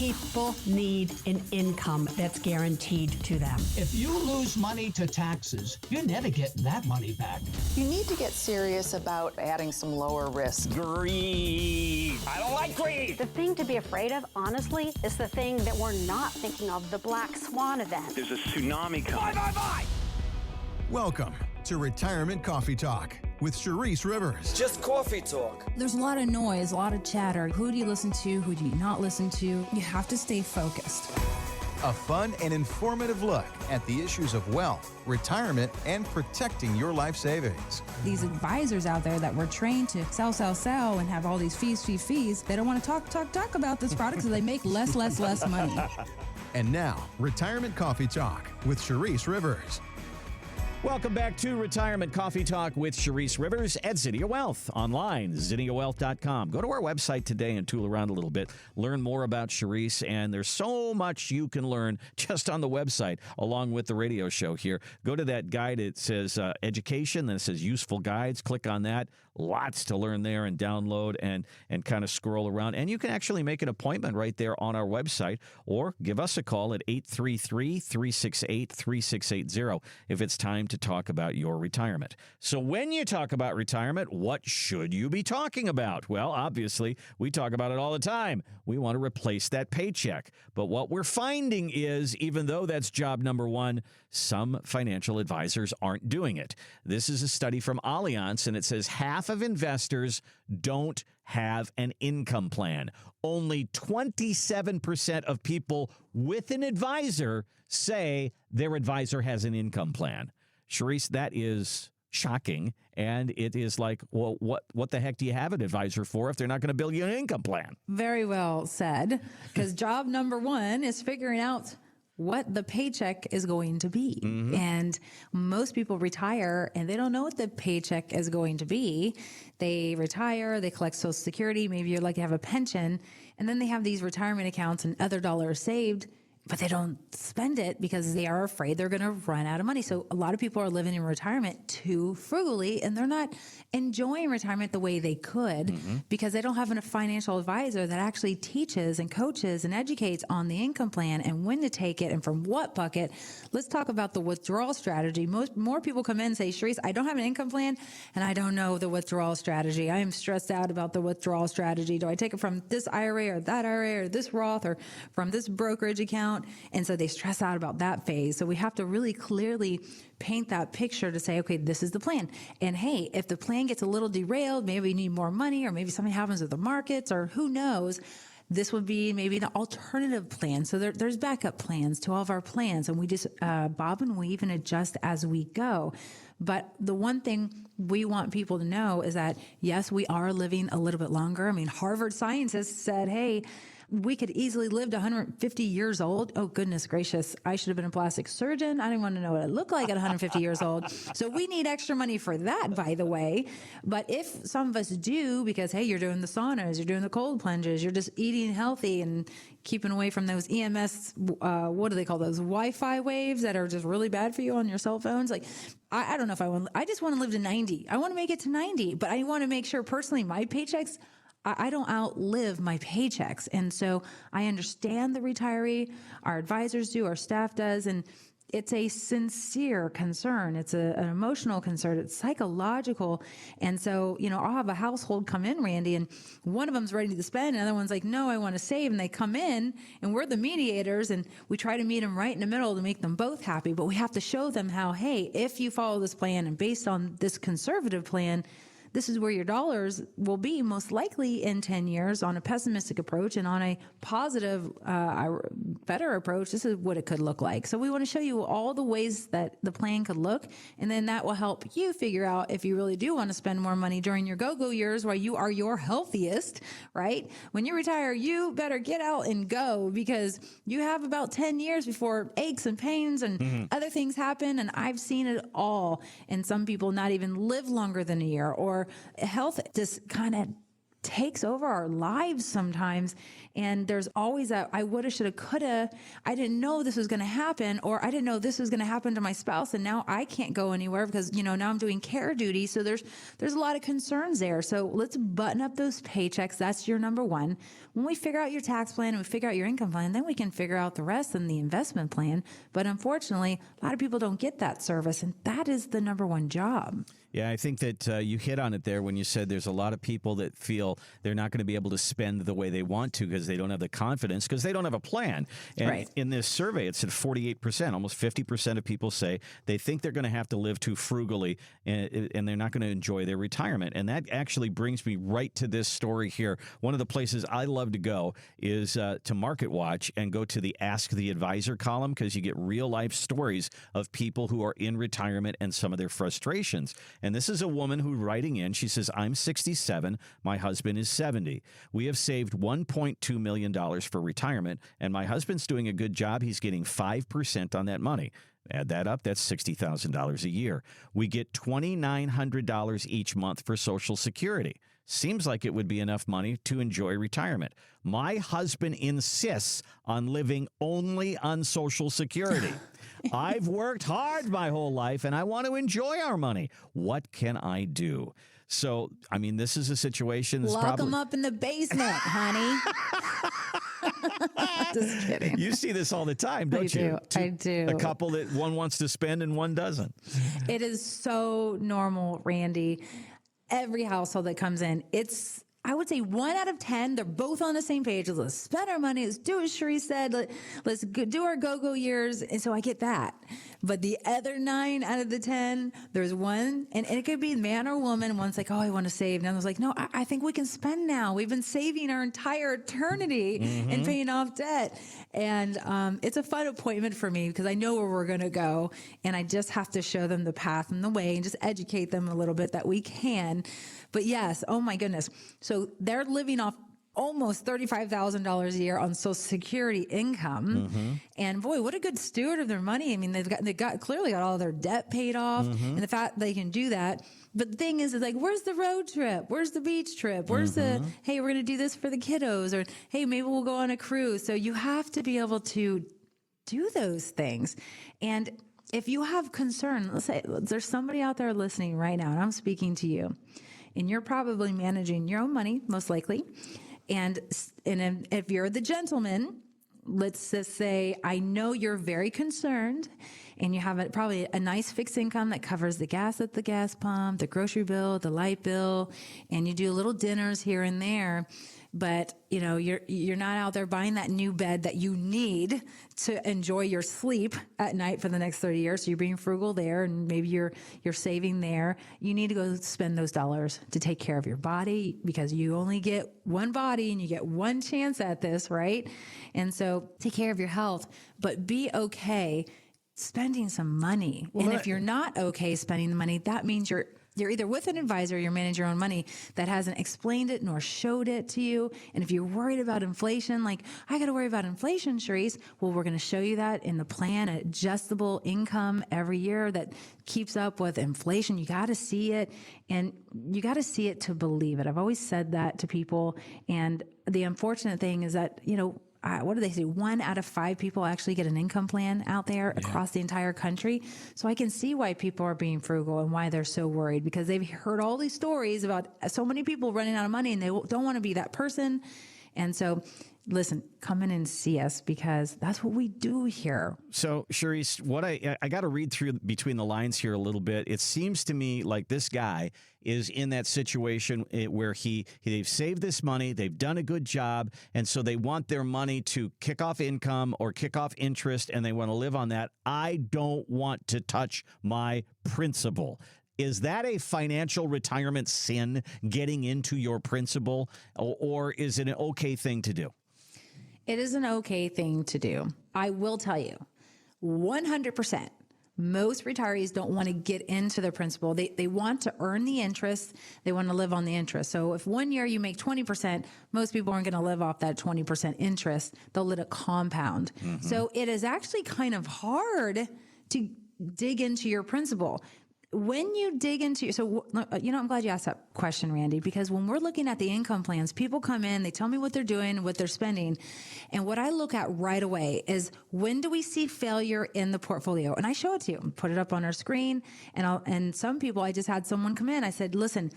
People need an income that's guaranteed to them. If you lose money to taxes, you're never getting that money back. You need to get serious about adding some lower risk. Greed. I don't like greed. The thing to be afraid of, honestly, is the thing that we're not thinking of, the black swan event. There's a tsunami coming. Bye. Welcome to Retirement Coffee Talk with Charisse Rivers. Just coffee talk. There's a lot of noise, a lot of chatter. Who do you listen to? Who do you not listen to? You have to stay focused. A fun and informative look at the issues of wealth, retirement, and protecting your life savings. These advisors out there that were trained to sell, and have all these fees. They don't want to talk about this product, so they make less money. And now, Retirement Coffee Talk with Charisse Rivers. Welcome back to Retirement Coffee Talk with Charisse Rivers at Zinnia Wealth. Online, zinniawealth.com. Go to our website today and tool around a little bit. Learn more about Charisse, and there's so much you can learn just on the website, along with the radio show here. Go to that guide. It says education, then it says useful guides. Click on that. Lots to learn there and download and kind of scroll around. And you can actually make an appointment right there on our website, or give us a call at 833-368-3680 if it's time to talk about your retirement. So when you talk about retirement, what should you be talking about? Well, obviously, we talk about it all the time. We want to replace that paycheck. But what we're finding is, even though that's job number one, some financial advisors aren't doing it. This is a study from Allianz, and it says half of investors don't have an income plan. Only 27% of people with an advisor say their advisor has an income plan. Charisse, that is shocking, and it is like, well, what the heck do you have an advisor for if they're not going to build you an income plan? Very well said, because job number one is figuring out what the paycheck is going to be. Mm-hmm. And most people retire and they don't know what the paycheck is going to be. They retire, they collect Social Security, maybe you're like to have a pension, and then they have these retirement accounts and other dollars saved, but they don't spend it because they are afraid they're going to run out of money. So a lot of people are living in retirement too frugally, and they're not enjoying retirement the way they could because they don't have a financial advisor that actually teaches and coaches and educates on the income plan and when to take it and from what bucket. Let's talk about the withdrawal strategy. More people come in and say, Charisse, I don't have an income plan and I don't know the withdrawal strategy. I am stressed out about the withdrawal strategy. Do I take it from this IRA or that IRA or this Roth or from this brokerage account? And so they stress out about that phase. So we have to really clearly paint that picture to say, okay, this is the plan. And hey, if the plan gets a little derailed, maybe we need more money, or maybe something happens with the markets, or who knows, this would be maybe an alternative plan. So there's backup plans to all of our plans, and we just bob and weave and adjust as we go. But the one thing we want people to know is that, yes, we are living a little bit longer. I mean, Harvard scientists said, hey, we could easily live to 150 years old. Oh, goodness gracious. I should have been a plastic surgeon. I didn't want to know what it looked like at 150 years old. So we need extra money for that, by the way. But if some of us do, because, hey, you're doing the saunas, you're doing the cold plunges, you're just eating healthy and keeping away from those EMS, what do they call those? Wi-Fi waves that are just really bad for you on your cell phones. Like, I don't know if I just want to live to 90. I want to make it to 90, but I want to make sure personally my paychecks, I don't outlive my paychecks. And so I understand the retiree, our advisors do, our staff does, and it's a sincere concern. It's an emotional concern. It's psychological. And so, I'll have a household come in, Randy, and one of them's ready to spend, and the other one's like, no, I want to save. And they come in, and we're the mediators, and we try to meet them right in the middle to make them both happy. But we have to show them how, hey, if you follow this plan and based on this conservative plan, this is where your dollars will be most likely in 10 years on a pessimistic approach, and on a positive, better approach, this is what it could look like. So we want to show you all the ways that the plan could look, and then that will help you figure out if you really do want to spend more money during your go-go years where you are your healthiest, right? When you retire, you better get out and go, because you have about 10 years before aches and pains and other things happen, and I've seen it all. And some people not even live longer than a year, or health just kind of takes over our lives sometimes. And there's always that I woulda, shoulda, coulda. I didn't know this was going to happen, or I didn't know this was going to happen to my spouse. And now I can't go anywhere because, now I'm doing care duty. So there's a lot of concerns there. So let's button up those paychecks. That's your number one. When we figure out your tax plan and we figure out your income plan, then we can figure out the rest in the investment plan. But unfortunately, a lot of people don't get that service. And that is the number one job. Yeah, I think that you hit on it there when you said there's a lot of people that feel they're not going to be able to spend the way they want to because they don't have the confidence, because they don't have a plan. And right. In this survey, it said 48%, almost 50% of people say they think they're going to have to live too frugally and they're not going to enjoy their retirement. And that actually brings me right to this story here. One of the places I love to go is to Market Watch and go to the Ask the Advisor column, because you get real life stories of people who are in retirement and some of their frustrations. And this is a woman who's writing in. She says, I'm 67. My husband is 70. We have saved $1.2 million for retirement, and my husband's doing a good job. He's getting 5% on that money. Add that up, that's $60,000 a year. We get $2,900 each month for Social Security. Seems like it would be enough money to enjoy retirement. My husband insists on living only on Social Security. I've worked hard my whole life, and I want to enjoy our money. What can I do? So, I mean, this is a situation that's Lock them up in the basement, honey. Just kidding. You see this all the time, don't you? I do. A couple that one wants to spend and one doesn't. It is so normal, Randy. Every household that comes in, I would say 1 out of 10, they're both on the same page. Let's spend our money. Let's do what Charisse said. Let's do our go-go years. And so I get that. But the other 9 out of the 10, there's one, and it could be man or woman. One's like, oh, I want to save. And the other's like, no, I think we can spend now. We've been saving our entire eternity and paying off debt. And it's a fun appointment for me because I know where we're going to go. And I just have to show them the path and the way and just educate them a little bit that we can. But yes, oh my goodness. So they're living off almost $35,000 a year on Social Security income. And boy, what a good steward of their money. I mean, they clearly got all their debt paid off, and the fact they can do that. But the thing is like, where's the road trip? Where's the beach trip? Where's the, hey, we're going to do this for the kiddos, or hey, maybe we'll go on a cruise. So you have to be able to do those things. And if you have concern, let's say there's somebody out there listening right now, and I'm speaking to you, and you're probably managing your own money, most likely. And if you're the gentleman, let's just say, I know you're very concerned, and you have probably a nice fixed income that covers the gas at the gas pump, the grocery bill, the light bill, and you do little dinners here and there. But you're not out there buying that new bed that you need to enjoy your sleep at night for the next 30 years. So you're being frugal there, and maybe you're saving there. You need to go spend those dollars to take care of your body, because you only get one body and you get one chance at this, right? And so take care of your health, but be okay spending some money. And if you're not okay spending the money, that means you're either with an advisor, you're managing your own money that hasn't explained it nor showed it to you. And if you're worried about inflation, like, I got to worry about inflation, Charisse, well, we're going to show you that in the plan, adjustable income every year that keeps up with inflation. You got to see it, and you got to see it to believe it. I've always said that to people. And the unfortunate thing is that, what do they say? 1 out of 5 people actually get an income plan out there across the entire country. So I can see why people are being frugal and why they're so worried, because they've heard all these stories about so many people running out of money, and they don't want to be that person. And so, listen, come in and see us, because that's what we do here. So, Charisse, what I got to read through between the lines here a little bit. It seems to me like this guy is in that situation where they've saved this money, they've done a good job, and so they want their money to kick off income or kick off interest, and they want to live on that. I don't want to touch my principal. Is that a financial retirement sin, getting into your principal, or is it an okay thing to do? It is an okay thing to do. I will tell you, 100%. Most retirees don't want to get into their principal. They want to earn the interest. They want to live on the interest. So if 1 year you make 20%, most people aren't going to live off that 20% interest. They'll let it compound. So it is actually kind of hard to dig into your principal. when you dig into, I'm glad you asked that question, Randy, because when we're looking at the income plans, people come in, they tell me what they're doing, what they're spending. And what I look at right away is, when do we see failure in the portfolio? And I show it to you, put it up on our screen. And some people, I just had someone come in. I said, listen,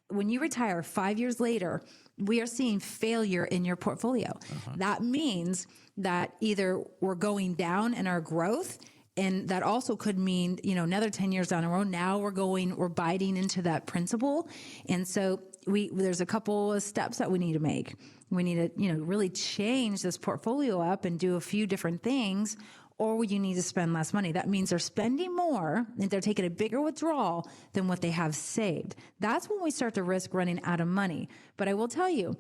when you retire 5 years later, we are seeing failure in your portfolio. That means that either we're going down in our growth, and that also could mean, another 10 years down the road, now we're biting into that principal. And so there's a couple of steps that we need to make. We need to, really change this portfolio up and do a few different things, or you need to spend less money. That means they're spending more and they're taking a bigger withdrawal than what they have saved. That's when we start to risk running out of money. But I will tell you,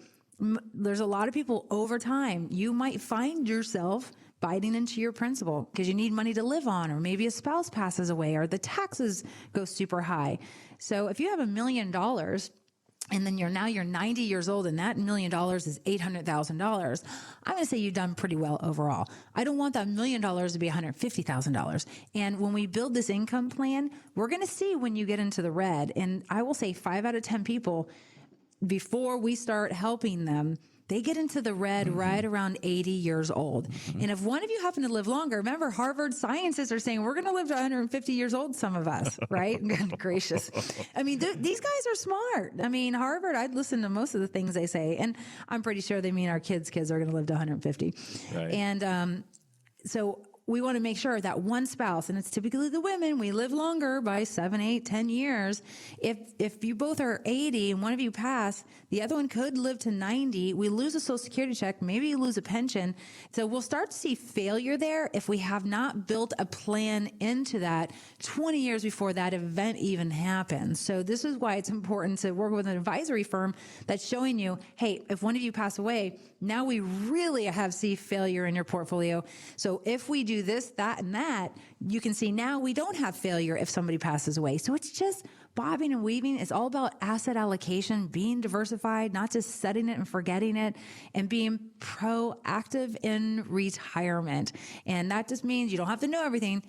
there's a lot of people over time, you might find yourself biting into your principal because you need money to live on, or maybe a spouse passes away, or the taxes go super high. So if you have $1 million and then you're 90 years old and that $1 million is $800,000, I'm going to say you've done pretty well overall. I don't want that $1 million to be $150,000. And when we build this income plan, we're going to see when you get into the red. And I will say 5 out of 10 people, before we start helping them, they get into the red right around 80 years old. And if one of you happen to live longer, remember, Harvard scientists are saying we're going to live to 150 years old, some of us, right? Gracious. I mean, these guys are smart. I mean, Harvard, I'd listen to most of the things they say. And I'm pretty sure they mean our kids are going to live to 150. Right. And so we want to make sure that one spouse, and it's typically the women, we live longer by 7, 8, 10 years. If you both are 80 and one of you pass, the other one could live to 90. We lose a Social Security check. Maybe you lose a pension. So we'll start to see failure there if we have not built a plan into that 20 years before that event even happens. So this is why it's important to work with an advisory firm that's showing you, hey, if one of you pass away, now we really see failure in your portfolio. So if we do this, that, and that, you can see now we don't have failure if somebody passes away. So it's just bobbing and weaving. It's all about asset allocation, being diversified, not just setting it and forgetting it, and being proactive in retirement. And that just means you don't have to know everything.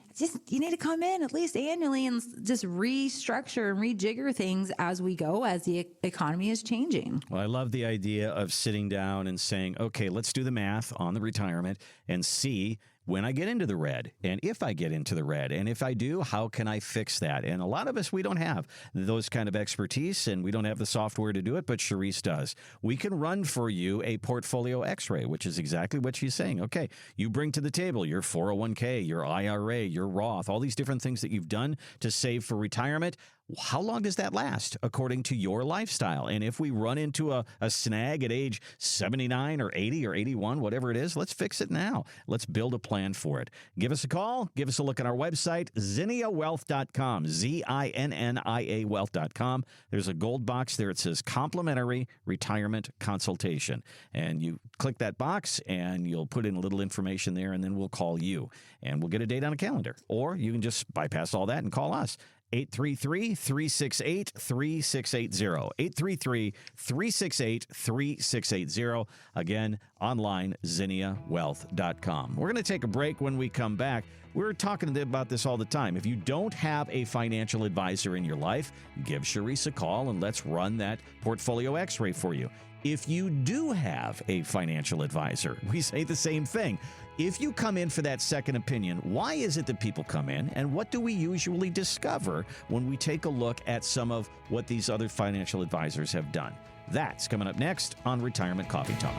You need to come in at least annually and just restructure and rejigger things as we go, as the economy is changing. Well, I love the idea of sitting down and saying, okay, let's do the math on the retirement and see when I get into the red, and if I get into the red, and if I do, how can I fix that? And a lot of us, we don't have those kind of expertise, and we don't have the software to do it, but Charisse does. We can run for you a portfolio x-ray, which is exactly what she's saying. Okay, you bring to the table your 401k, your IRA, your Roth, all these different things that you've done to save for retirement. How long does that last according to your lifestyle? And if we run into a snag at age 79 or 80 or 81, whatever it is, let's fix it now. Let's build a plan for it. Give us a call. Give us a look at our website, zinniawealth.com, ZINNIA wealth.com. There's a gold box there. It says complimentary retirement consultation. And you click that box and you'll put in a little information there, and then we'll call you and we'll get a date on a calendar. Or you can just bypass all that and call us. 833-368-3680. 833-368-3680. Again, online, ZinniaWealth.com. We're going to take a break. When we come back, we're talking about this all the time. If you don't have a financial advisor in your life, give Charisse a call and let's run that portfolio x-ray for you. If you do have a financial advisor, we say the same thing. If you come in for that second opinion, why is it that people come in, and what do we usually discover when we take a look at some of what these other financial advisors have done? That's coming up next on Retirement Coffee Talk.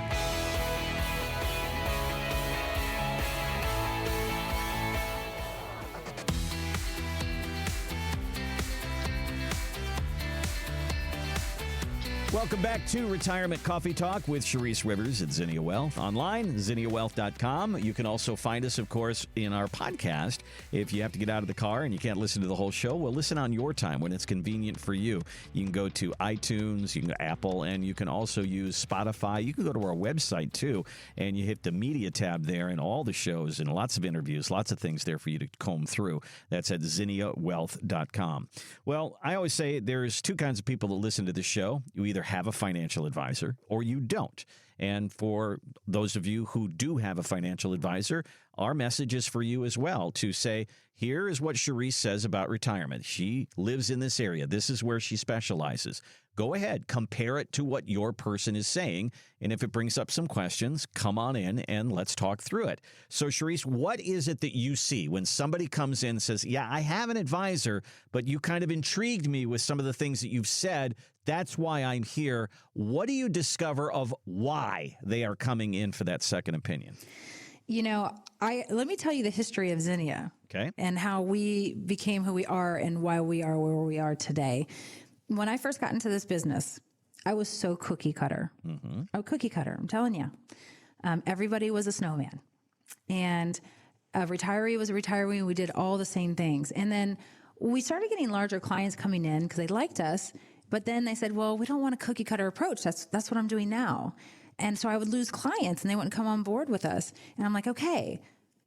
Welcome back to Retirement Coffee Talk with Charisse Rivers at Zinnia Wealth. Online, ZinniaWealth.com. You can also find us, of course, in our podcast. If you have to get out of the car and you can't listen to the whole show, well, listen on your time when it's convenient for you. You can go to iTunes, you can go to Apple, and you can also use Spotify. You can go to our website, too, and you hit the media tab there, and all the shows and lots of interviews, lots of things there for you to comb through. That's at ZinniaWealth.com. Well, I always say there's two kinds of people that listen to the show. You either have a financial advisor or you don't. And for those of you who do have a financial advisor, our message is for you as well to say, here is what Charisse says about retirement. She lives in this area. This is where she specializes. Go ahead, compare it to what your person is saying. And if it brings up some questions, come on in and let's talk through it. So, Charisse, what is it that you see when somebody comes in and says, yeah, I have an advisor, but you kind of intrigued me with some of the things that you've said. That's why I'm here. What do you discover of why they are coming in for that second opinion? You know, let me tell you the history of Zinnia. Okay. And how we became who we are and why we are where we are today. When I first got into this business, I was so cookie cutter. Oh, cookie cutter, I'm telling you. Everybody was a snowman. And a retiree was a retiree, and we did all the same things. And then we started getting larger clients coming in because they liked us. But then they said, well, we don't want a cookie cutter approach. That's what I'm doing now. And so I would lose clients and they wouldn't come on board with us. And I'm like, okay,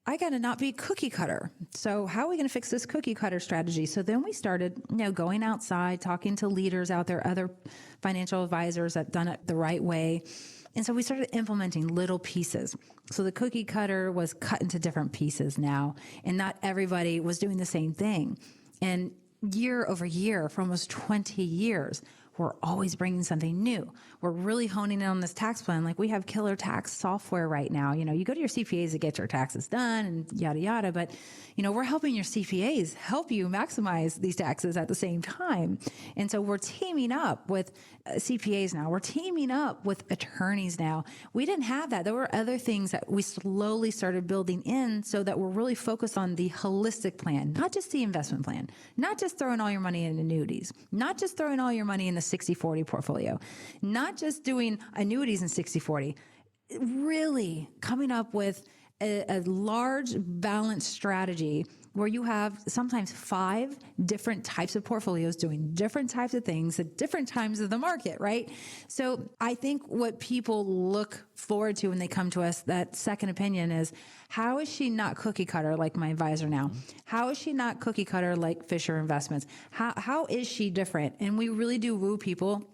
I got to not be cookie cutter. So how are we going to fix this cookie cutter strategy? So then we started, going outside, talking to leaders out there, other financial advisors that done it the right way. And so we started implementing little pieces. So the cookie cutter was cut into different pieces now, and not everybody was doing the same thing. And year over year, for almost 20 years, we're always bringing something new. We're really honing in on this tax plan. Like, we have killer tax software right now. You go to your CPAs to get your taxes done and yada, yada. But, we're helping your CPAs help you maximize these taxes at the same time. And so we're teaming up with CPAs now. We're teaming up with attorneys now. We didn't have that. There were other things that we slowly started building in so that we're really focused on the holistic plan, not just the investment plan, not just throwing all your money in annuities, not just throwing all your money in the 60-40 portfolio, not just doing annuities in 60-40, really coming up with a large balanced strategy where you have sometimes 5 different types of portfolios doing different types of things at different times of the market, right? So I think what people look forward to when they come to us, that second opinion, is how is she not cookie cutter like my advisor now? How is she not cookie cutter like Fisher Investments? How is she different? And we really do woo people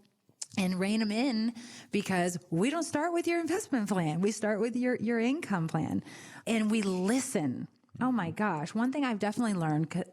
and rein them in, because we don't start with your investment plan. We start with your income plan, and we listen. Oh my gosh. One thing I've definitely learned,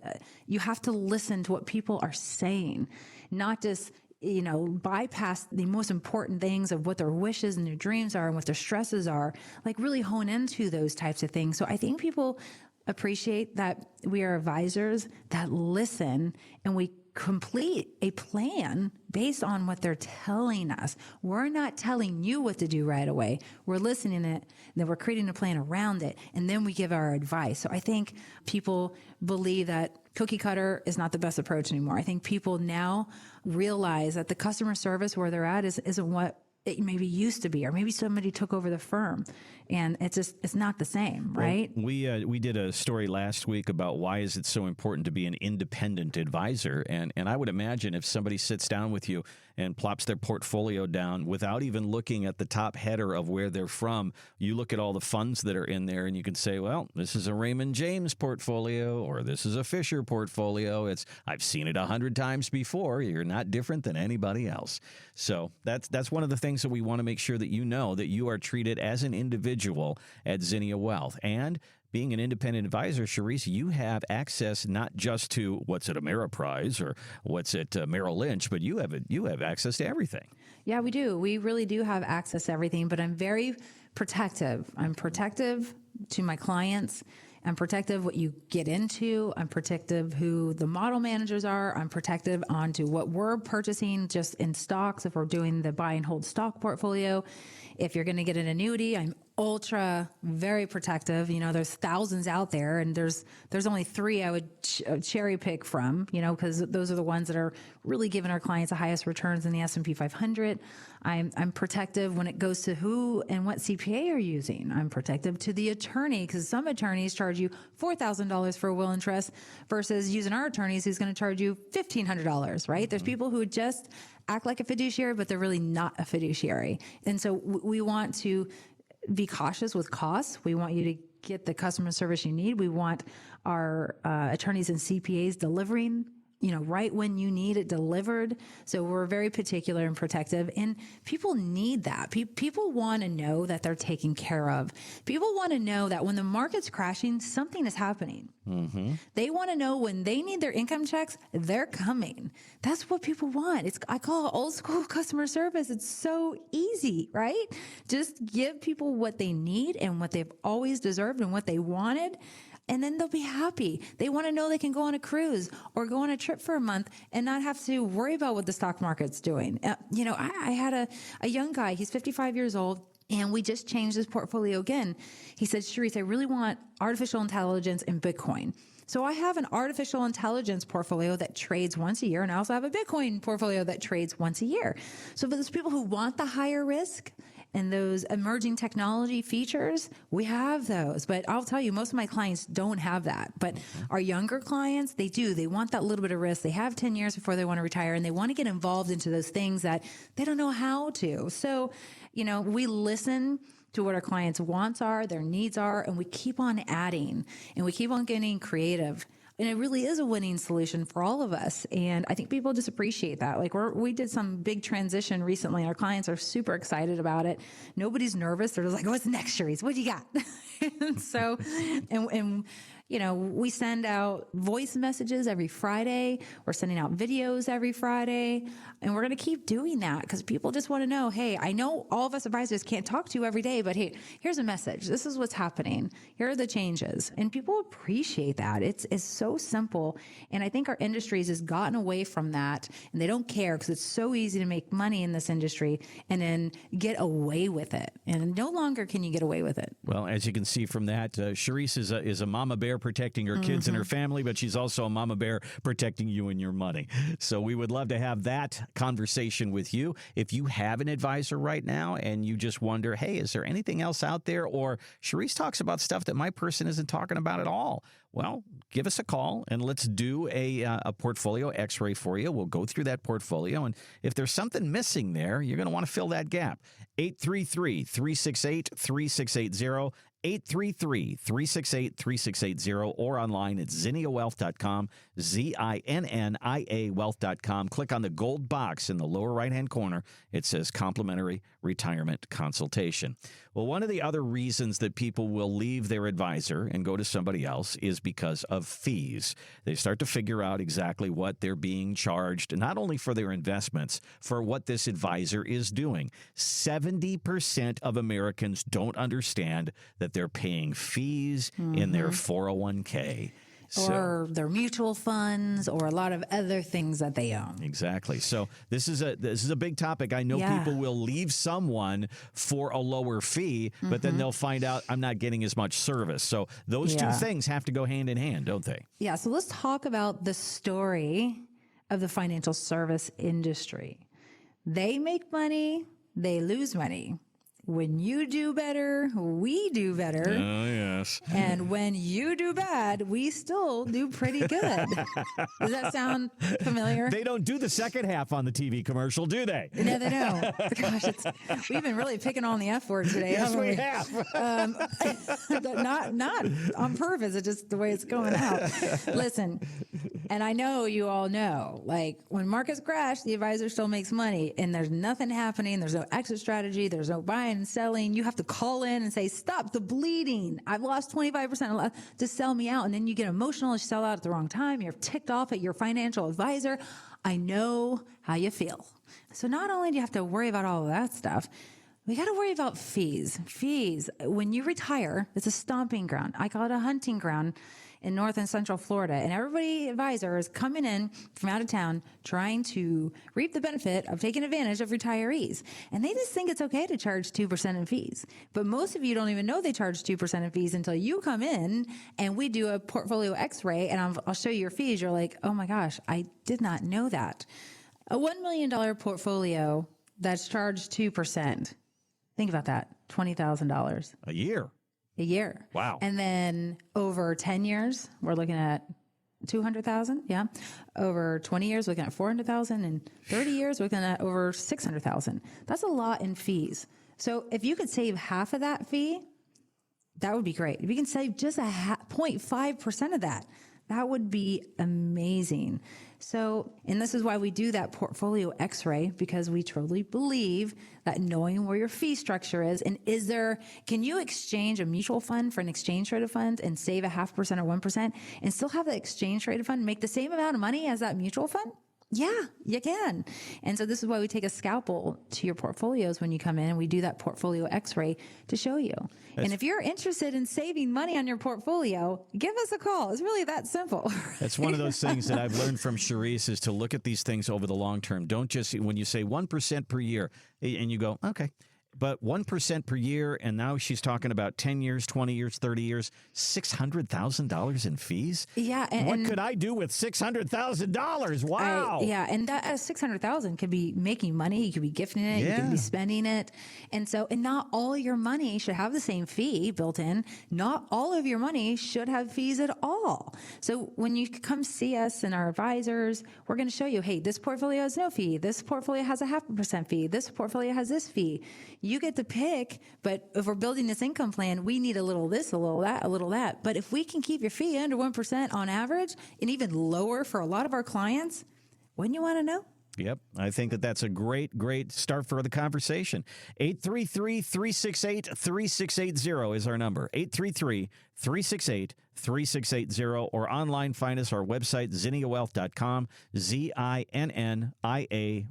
you have to listen to what people are saying, not just, bypass the most important things of what their wishes and their dreams are and what their stresses are, like really hone into those types of things. So I think people appreciate that we are advisors that listen, and we complete a plan based on what they're telling us. We're not telling you what to do right away. We're listening to it, then we're creating a plan around it, and then we give our advice. So I think people believe that cookie cutter is not the best approach anymore. I think people now realize that the customer service where they're at isn't what it maybe used to be, or maybe somebody took over the firm, and it's not the same, right? Well, we did a story last week about why is it so important to be an independent advisor, and I would imagine if somebody sits down with you and plops their portfolio down without even looking at the top header of where they're from, you look at all the funds that are in there, and you can say, well, this is a Raymond James portfolio, or this is a Fisher portfolio. I've seen it 100 times before. You're not different than anybody else. So that's one of the things that we want to make sure that you know, that you are treated as an individual at Zinnia Wealth. And being an independent advisor, Charisse, you have access not just to what's at Ameriprise or what's at Merrill Lynch, but you have access to everything. Yeah, we do. We really do have access to everything, but I'm very protective. I'm protective to my clients. I'm protective what you get into. I'm protective who the model managers are. I'm protective onto what we're purchasing just in stocks. If we're doing the buy and hold stock portfolio, if you're going to get an annuity, I'm very protective. There's thousands out there, and there's only 3 I would cherry pick from, because those are the ones that are really giving our clients the highest returns in the S&P 500. I'm protective when it goes to who and what CPA you're using. I'm protective to the attorney, because some attorneys charge you $4,000 for a will and trust versus using our attorneys who's going to charge you $1,500, right? There's people who just act like a fiduciary, but they're really not a fiduciary. And so we want to be cautious with costs. We want you to get the customer service you need. We want our attorneys and CPAs delivering right when you need it delivered. So we're very particular and protective, and people need that. People want to know that they're taken care of. People want to know that when the market's crashing, something is happening. Mm-hmm. They want to know when they need their income checks, they're coming. That's what people want. I call it old school customer service. It's so easy, right? Just give people what they need and what they've always deserved and what they wanted. And then they'll be happy. They want to know they can go on a cruise or go on a trip for a month and not have to worry about what the stock market's doing. I had a young guy, he's 55 years old, and we just changed his portfolio again. He said, Charisse, I really want artificial intelligence and Bitcoin. So I have an artificial intelligence portfolio that trades once a year, and I also have a Bitcoin portfolio that trades once a year. So for those people who want the higher risk and those emerging technology features, we have those. But I'll tell you, most of my clients don't have that. But our younger clients, they do. They want that little bit of risk. They have 10 years before they want to retire, and they want to get involved into those things that they don't know how to. So, we listen to what our clients' wants are, their needs are, and we keep on adding, and we keep on getting creative. And it really is a winning solution for all of us. And I think people just appreciate that. Like we did some big transition recently, and our clients are super excited about it. Nobody's nervous. They're just like, what's next, Charisse? What do you got? And so, we send out voice messages every Friday. We're sending out videos every Friday. And we're going to keep doing that because people just want to know, hey, I know all of us advisors can't talk to you every day, but hey, here's a message. This is what's happening. Here are the changes. And people appreciate that. It's so simple. And I think our industries has gotten away from that, and they don't care because it's so easy to make money in this industry and then get away with it. And no longer can you get away with it. Well, as you can see from that, Charisse is a mama bear protecting her kids and her family, but she's also a mama bear protecting you and your money. So we would love to have that conversation with you. If you have an advisor right now and you just wonder, hey, is there anything else out there? Or Charisse talks about stuff that my person isn't talking about at all. Well, give us a call and let's do a portfolio x-ray for you. We'll go through that portfolio, and if there's something missing there, you're going to want to fill that gap. 833-368-3680. 833-368-3680 or online at zinniawealth.com, ZINNIA wealth.com. Click on the gold box in the lower right-hand corner. It says complimentary retirement consultation. Well, one of the other reasons that people will leave their advisor and go to somebody else is because of fees. They start to figure out exactly what they're being charged, not only for their investments, for what this advisor is doing. 70% of Americans don't understand that they're paying fees in their 401k. Or their mutual funds, or a lot of other things that they own. Exactly. So this is a big topic. I know people will leave someone for a lower fee, but then they'll find out I'm not getting as much service. So those two things have to go hand in hand, don't they? Yeah. So let's talk about the story of the financial service industry. They make money, they lose money. When you do better, we do better. Oh, yes. And when you do bad, we still do pretty good. Does that sound familiar? They don't do the second half on the TV commercial, do they? No, they don't. Gosh, we've been really picking on the F word today. Yes, we have. Not on purpose. It's just the way it's going out. Listen, and I know you all know, like when markets crash, the advisor still makes money and there's nothing happening. There's no exit strategy. There's no buying and selling. You have to call in and say, stop the bleeding. I've lost 25% to sell me out. And then you get emotional and sell out at the wrong time. You're ticked off at your financial advisor. I know how you feel. So not only do you have to worry about all of that stuff, we got to worry about fees. Fees. When you retire, it's a stomping ground. I call it a hunting ground in North and Central Florida. And everybody advisor is coming in from out of town trying to reap the benefit of taking advantage of retirees. And they just think it's okay to charge 2% in fees. But most of you don't even know they charge 2% in fees until you come in and we do a portfolio x-ray and I'll show you your fees. You're like, oh my gosh, I did not know that. A $1 million portfolio that's charged 2%. Think about that, $20,000. A year. A year. Wow. And then over 10 years, we're looking at 200,000. Yeah. Over 20 years, we're looking at 400,000, and 30 years, we're looking at over 600,000. That's a lot in fees. So if you could save half of that fee, that would be great. If you can save just 0.5% of that, That would be amazing. So, and this is why we do that portfolio x-ray, because we truly believe that knowing where your fee structure is, and can you exchange a mutual fund for an exchange traded fund and save 0.5% or 1% and still have the exchange traded fund make the same amount of money as that mutual fund? Yeah, you can. And so this is why we take a scalpel to your portfolios when you come in, and we do that portfolio x-ray to show you. And if you're interested in saving money on your portfolio, give us a call. It's really that simple. That's one of those things that I've learned from Charisse, is to look at these things over the long term. Don't just, when you say 1% per year and you go, okay, but 1% per year, and now she's talking about 10 years, 20 years, 30 years, $600,000 in fees? Yeah. What could I do with $600,000? Wow. And that $600,000 could be making money. You could be gifting it. You could be spending it. And not all your money should have the same fee built in. Not all of your money should have fees at all. So when you come see us and our advisors, we're going to show you, hey, this portfolio has no fee. This portfolio has a 0.5% fee. This portfolio has this fee. You get to pick, but if we're building this income plan, we need a little this, a little that, a little that. But if we can keep your fee under 1% on average, and even lower for a lot of our clients, wouldn't you want to know? Yep. I think that's a great start for the conversation. 833-368-3680 is our number. 833-368-3680, or online, find us our website, zinniawealth.com, ZINNIA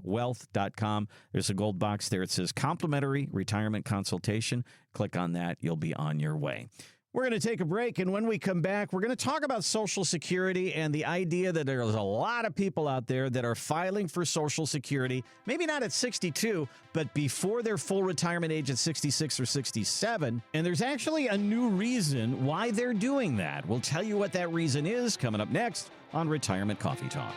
wealth.com. There's a gold box there. It says complimentary retirement consultation. Click on that. You'll be on your way. We're going to take a break, and when we come back, we're going to talk about Social Security and the idea that there's a lot of people out there that are filing for Social Security, maybe not at 62, but before their full retirement age at 66 or 67. And there's actually a new reason why they're doing that. We'll tell you what that reason is coming up next on Retirement Coffee Talk.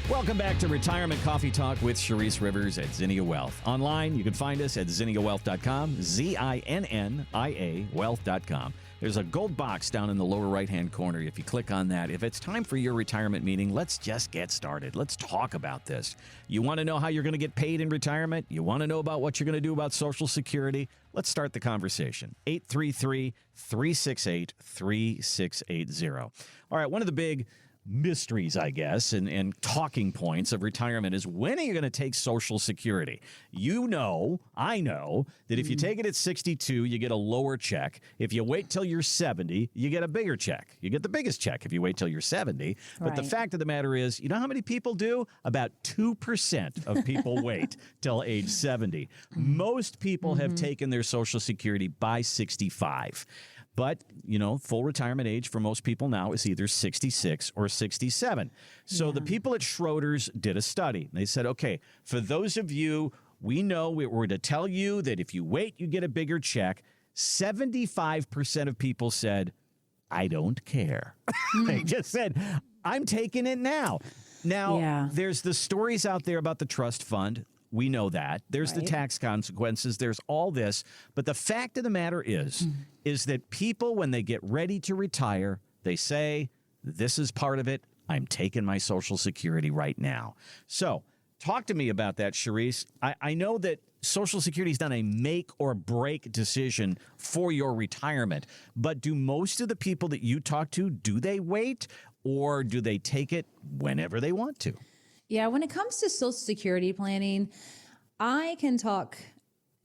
Welcome back to Retirement Coffee Talk with Charisse Rivers at Zinnia Wealth. Online, you can find us at zinniawealth.com, ZINNIA wealth.com. There's a gold box down in the lower right-hand corner. If you click on that, if it's time for your retirement meeting, let's just get started. Let's talk about this. You want to know how you're going to get paid in retirement? You want to know about what you're going to do about Social Security? Let's start the conversation. 833-368-3680. All right, one of the big mysteries, I guess, and talking points of retirement is, when are you going to take Social Security? You know, I know that if you take it at 62, you get a lower check. If you wait till you're 70, you get a bigger check. You get the biggest check if you wait till you're 70. But the fact of the matter is, you know how many people do? About 2% of people wait till age 70. Most people have taken their Social Security by 65. But, you know, full retirement age for most people now is either 66 or 67. So the people at Schroders did a study. They said, okay, for those of you, we know we're to tell you that if you wait, you get a bigger check. 75% of people said, I don't care. They just said, I'm taking it now. Now, there's the stories out there about the trust fund. We know that. There's the tax consequences. There's all this. But the fact of the matter is that people, when they get ready to retire, they say, this is part of it. I'm taking my Social Security right now. So talk to me about that, Charisse. I know that Social Security is not a make or break decision for your retirement, but do most of the people that you talk to, do they wait, or do they take it whenever they want to? Yeah, when it comes to Social Security planning, I can talk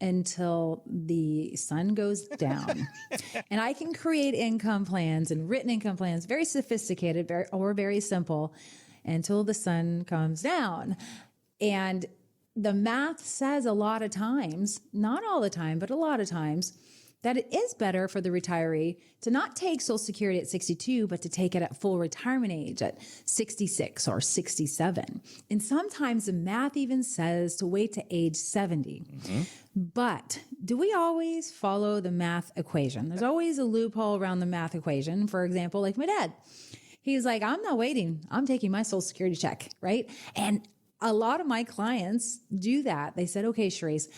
until the sun goes down. And I can create income plans and written income plans, very sophisticated or very simple, until the sun comes down. And the math says a lot of times, not all the time, but a lot of times, that it is better for the retiree to not take Social Security at 62, but to take it at full retirement age at 66 or 67. And sometimes the math even says to wait to age 70. But do we always follow the math equation? There's always a loophole around the math equation. For example, like my dad, he's like, I'm not waiting. I'm taking my Social Security check, right? And a lot of my clients do that. They said, okay, Charisse,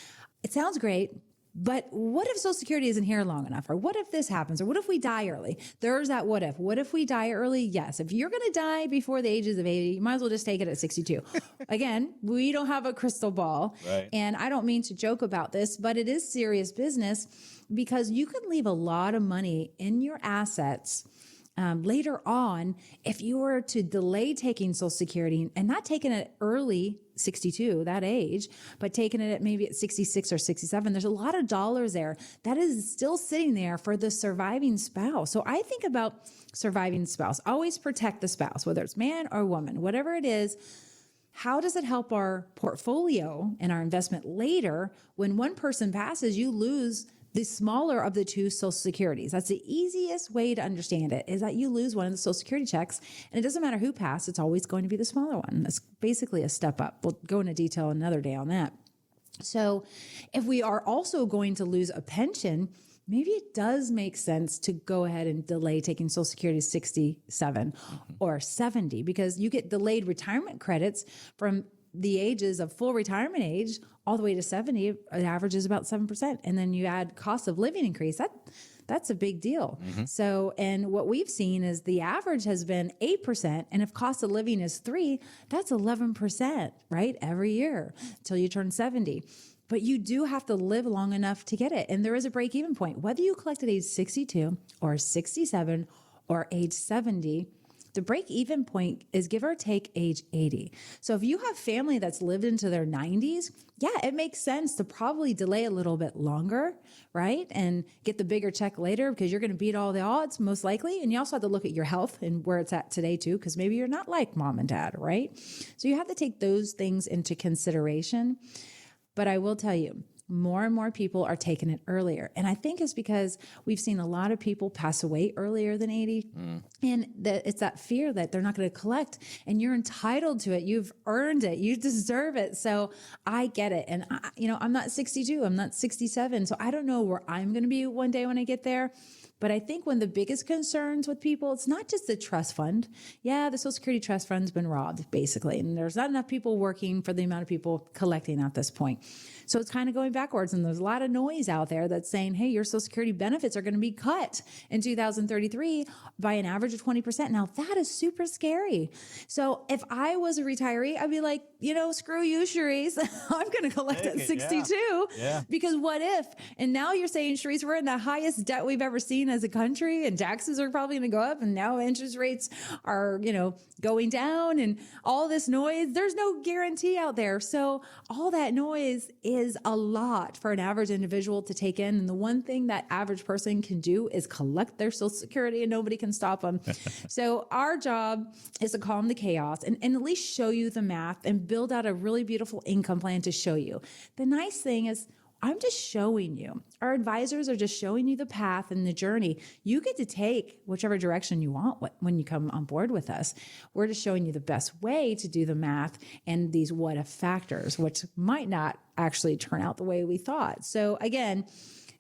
it sounds great, But what if Social Security isn't here long enough? Or what if this happens? Or what if we die early? There's that what if. What if we die early? Yes. If you're going to die before the ages of 80, you might as well just take it at 62. Again, we don't have a crystal ball. Right. And I don't mean to joke about this, but it is serious business because you could leave a lot of money in your assets later on if you were to delay taking Social Security and not taking it early, 62, that age, but taking it maybe at 66 or 67. There's a lot of dollars there that is still sitting there for the surviving spouse. So I think about surviving spouse. Always protect the spouse, whether it's man or woman, whatever it is. How does it help our portfolio and our investment later? When one person passes, you lose the smaller of the two Social Securities. That's the easiest way to understand it, is that you lose one of the Social Security checks, and it doesn't matter who passed, it's always going to be the smaller one. That's basically a step up. We'll go into detail another day on that. So if we are also going to lose a pension, maybe it does make sense to go ahead and delay taking Social Security to 67 or 70, because you get delayed retirement credits from the ages of full retirement age all the way to 70. It averages about 7%. And then you add cost of living increase. That's a big deal. So, and what we've seen is the average has been 8%. And if cost of living is 3%, that's 11%, right? Every year until you turn 70. But you do have to live long enough to get it. And there is a break-even point. Whether you collect at age 62 or 67 or age 70, the break-even point is give or take age 80. So if you have family that's lived into their 90s, yeah, it makes sense to probably delay a little bit longer, right? And get the bigger check later because you're going to beat all the odds most likely. And you also have to look at your health and where it's at today too, because maybe you're not like mom and dad, right? So you have to take those things into consideration. But I will tell you, more and more people are taking it earlier. And I think it's because we've seen a lot of people pass away earlier than 80. And it's that fear that they're not going to collect, and you're entitled to it. You've earned it. You deserve it. So I get it. And I'm not 62. I'm not 67. So I don't know where I'm going to be one day when I get there. But I think one of the biggest concerns with people, it's not just the trust fund. Yeah, the Social Security trust fund's been robbed, basically. And there's not enough people working for the amount of people collecting at this point. So it's kind of going backwards. And there's a lot of noise out there that's saying, hey, your Social Security benefits are going to be cut in 2033 by an average of 20%. Now, that is super scary. So if I was a retiree, I'd be like, screw you, Charisse. I'm going to collect at 62. Yeah. Because what if? And now you're saying, Charisse, we're in the highest debt we've ever seen as a country, and taxes are probably going to go up, and now interest rates are, going down, and all this noise. There's no guarantee out there. So all that noise is a lot for an average individual to take in. And the one thing that average person can do is collect their Social Security, and nobody can stop them. So our job is to calm the chaos and at least show you the math and build out a really beautiful income plan to show you. The nice thing is, I'm just showing you. Our advisors are just showing you the path and the journey. You get to take whichever direction you want when you come on board with us. We're just showing you the best way to do the math and these what if factors, which might not actually turn out the way we thought. So again,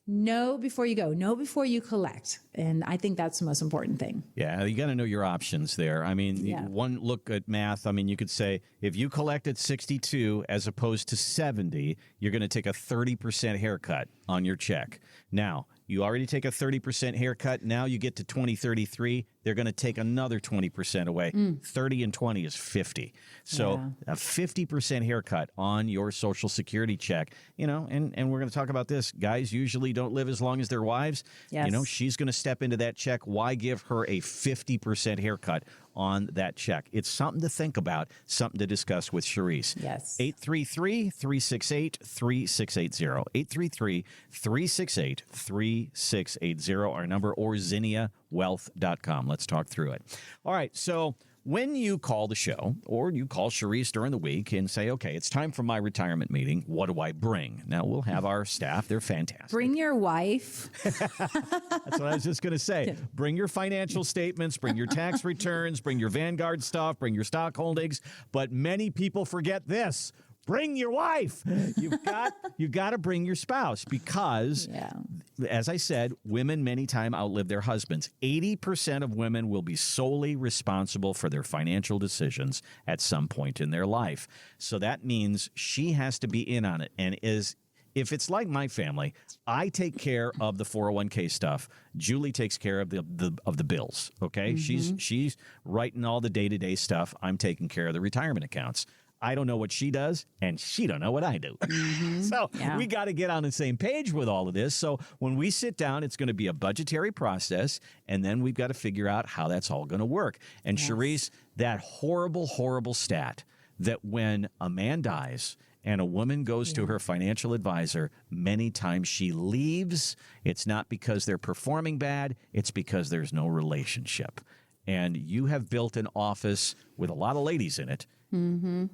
know before you go, know before you collect. And I think that's the most important thing. Yeah, you got to know your options there. I mean, one look at math, you could say if you collect at 62 as opposed to 70, you're going to take a 30% haircut on your check. Now, you already take a 30% haircut. Now you get to 2033, they're going to take another 20% away. 30 and 20 is 50. So a 50% haircut on your Social Security check, and we're going to talk about this. Guys usually don't live as long as their wives. Yes. She's going to step into that check. Why give her a 50% haircut on that check? It's something to think about, something to discuss with Charisse. Yes. 833-368-3680. 833-368-3680, our number, or ZinniaWealth.com. Let's talk through it. All right, so when you call the show or you call Charisse during the week and say, okay, it's time for my retirement meeting, what do I bring? Now, we'll have our staff. They're fantastic. Bring your wife. That's what I was just going to say. Bring your financial statements, bring your tax returns, bring your Vanguard stuff, bring your stock holdings. But many people forget this. Bring your wife. You've got to bring your spouse because, as I said, women many times outlive their husbands. 80% of women will be solely responsible for their financial decisions at some point in their life. So that means she has to be in on it and is if it's like my family, I take care of the 401k stuff. Julie takes care of the bills. Okay, she's writing all the day-to-day stuff. I'm taking care of the retirement accounts. I don't know what she does, and she don't know what I do. So we got to get on the same page with all of this. So when we sit down, it's going to be a budgetary process, and then we've got to figure out how that's all going to work. And Charisse, that horrible, horrible stat that when a man dies and a woman goes to her financial advisor, many times she leaves. It's not because they're performing bad. It's because there's no relationship. And you have built an office with a lot of ladies in it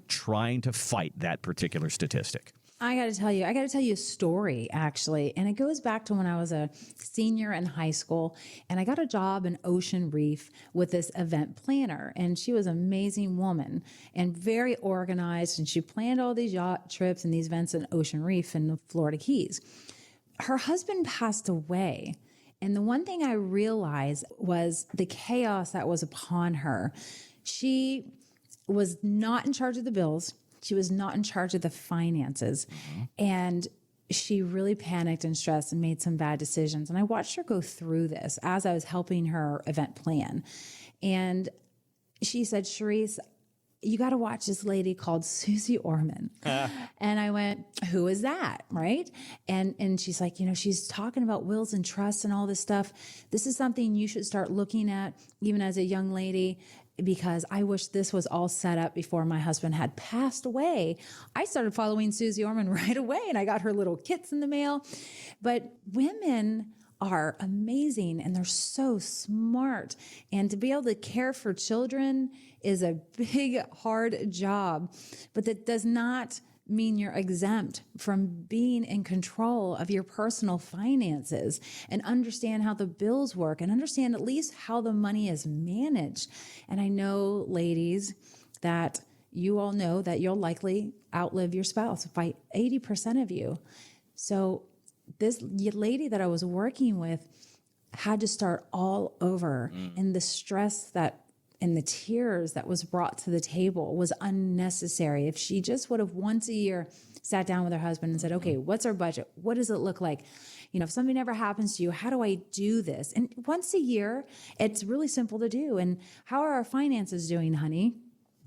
trying to fight that particular statistic. I got to tell you a story, actually. And it goes back to when I was a senior in high school, and I got a job in Ocean Reef with this event planner. And she was an amazing woman and very organized. And she planned all these yacht trips and these events in Ocean Reef in the Florida Keys. Her husband passed away. And the one thing I realized was the chaos that was upon her. She was not in charge of the bills. She was not in charge of the finances. And she really panicked and stressed and made some bad decisions. And I watched her go through this as I was helping her event plan. And she said, Charisse, you got to watch this lady called Susie Orman. And I went, who is that? Right. And she's like, she's talking about wills and trusts and all this stuff. This is something you should start looking at even as a young lady, because I wish this was all set up before my husband had passed away. I started following Susie Orman right away, and I got her little kits in the mail. But women are amazing, and they're so smart. And to be able to care for children is a big, hard job. But that does not mean you're exempt from being in control of your personal finances and understand how the bills work and understand at least how the money is managed. And I know, ladies, that you all know that you'll likely outlive your spouse by 80% of you. So this lady that I was working with had to start all over, and the stress and the tears that was brought to the table was unnecessary. If she just would have once a year sat down with her husband and said, okay, what's our budget? What does it look like? If something ever happens to you, how do I do this? And once a year, it's really simple to do. And how are our finances doing, honey?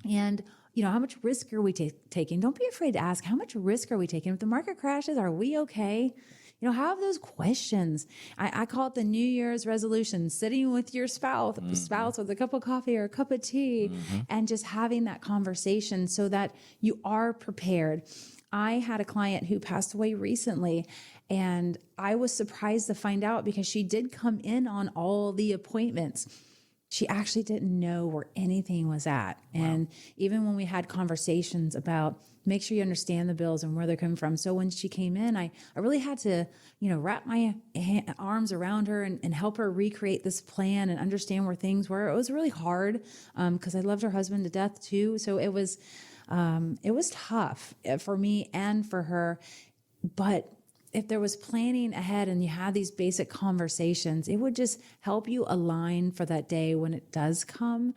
And how much risk are we taking? Don't be afraid to ask, how much risk are we taking? If the market crashes, are we okay? Have those questions. I call it the New Year's resolution, sitting with your spouse with a cup of coffee or a cup of tea, and just having that conversation so that you are prepared. I had a client who passed away recently, and I was surprised to find out because she did come in on all the appointments. She actually didn't know where anything was at. Wow. And even when we had conversations about make sure you understand the bills and where they're coming from. So when she came in, I really had to, wrap my arms around her and help her recreate this plan and understand where things were. It was really hard because I loved her husband to death too. So it was tough for me and for her. But if there was planning ahead and you had these basic conversations, it would just help you align for that day when it does come.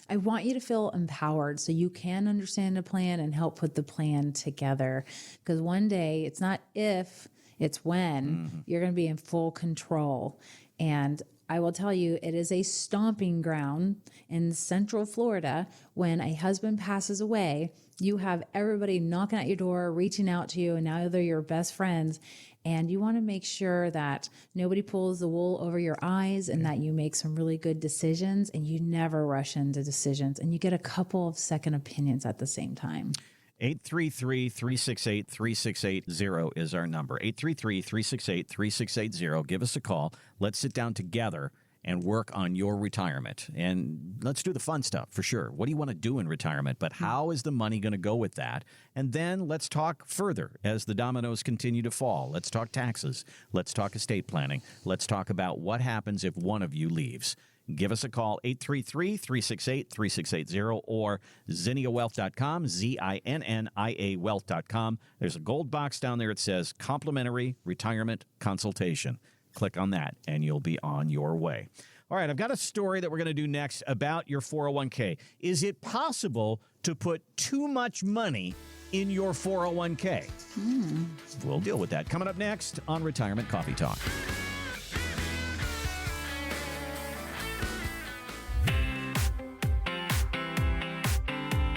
I want you to feel empowered so you can understand the plan and help put the plan together. Because one day, it's not if, it's when you're going to be in full control. And I will tell you, it is a stomping ground in Central Florida. When a husband passes away, you have everybody knocking at your door, reaching out to you, and now they're your best friends. And you want to make sure that nobody pulls the wool over your eyes and that you make some really good decisions and you never rush into decisions and you get a couple of second opinions at the same time. 833-368-3680 is our number. 833-368-3680. Give us a call. Let's sit down together and work on your retirement. And let's do the fun stuff for sure. What do you want to do in retirement? But how is the money going to go with that? And then let's talk further as the dominoes continue to fall. Let's talk taxes. Let's talk estate planning. Let's talk about what happens if one of you leaves. Give us a call, 833-368-3680 or ZinniaWealth.com, ZINNIA Wealth.com. There's a gold box down there. It says complimentary retirement consultation. Click on that, and you'll be on your way. All right, I've got a story that we're going to do next about your 401k. Is it possible to put too much money in your 401k? We'll deal with that coming up next on Retirement Coffee Talk.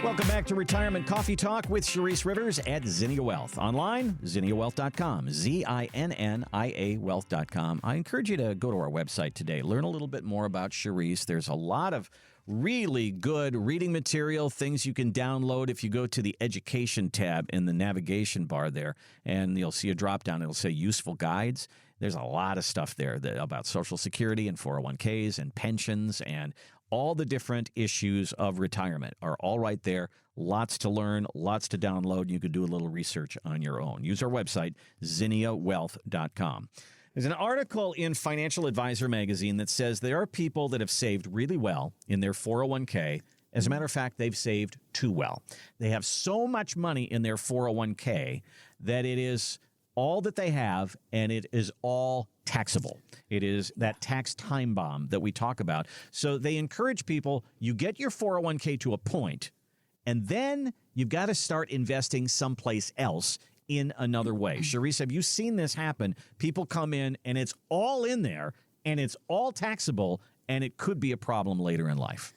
Welcome back to Retirement Coffee Talk with Charisse Rivers at Zinnia Wealth. Online, zinniawealth.com, ZINNIA wealth.com. I encourage you to go to our website today. Learn a little bit more about Charisse. There's a lot of really good reading material, things you can download if you go to the Education tab in the navigation bar there, and you'll see a drop-down. It'll say Useful Guides. There's a lot of stuff there about Social Security and 401ks and pensions and all the different issues of retirement are all right there. Lots to learn, lots to download. You could do a little research on your own. Use our website, zinniawealth.com. There's an article in Financial Advisor magazine that says there are people that have saved really well in their 401k. As a matter of fact, they've saved too well. They have so much money in their 401k that it is all that they have, and it is all taxable. It is that tax time bomb that we talk about. So they encourage people, you get your 401k to a point, and then you've got to start investing someplace else in another way. Charisse, have you seen this happen? People come in, and it's all in there, and it's all taxable, and it could be a problem later in life.